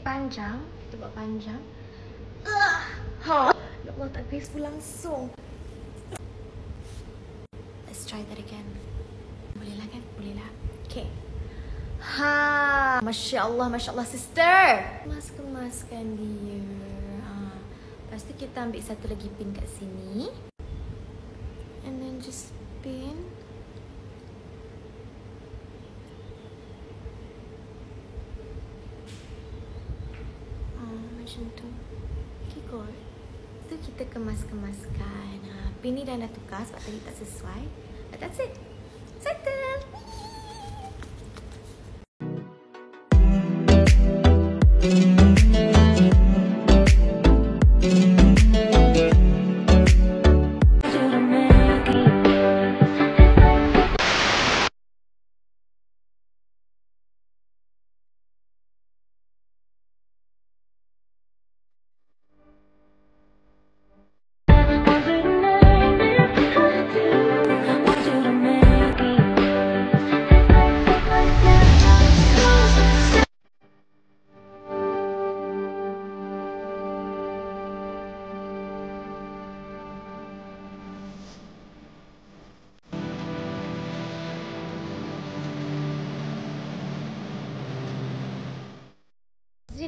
panjang. Kita buat panjang. Ya Allah, tak graceful langsung. Let's try that again. Boleh lah kan? Boleh lah. Okay. Masya Allah sister. Kemaskan dia. Lepas tu kita ambil satu lagi pin kat sini. And then just pin. Macam tu. Okay, good. Tu kita kemaskan. Pin ni dah tukar sebab tadi tak sesuai. But that's it. Settle.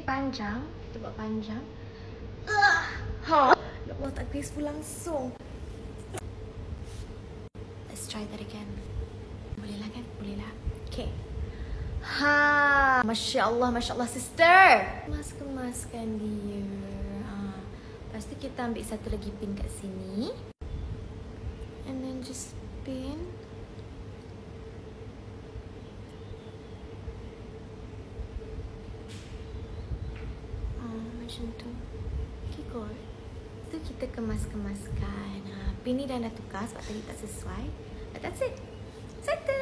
Panjang. Kita buat panjang. Ya Allah, tak graceful langsung. Let's try that again. Boleh lah kan? Boleh lah. Okay. Masya Allah sister. Kemaskan dia. Lepas tu kita ambil satu lagi pin kat sini. And then just pin. Macam tu. Okay, good. Tu kita kemaskan. Pin ni dah tukar sebab tadi tak sesuai. But that's it. Settle.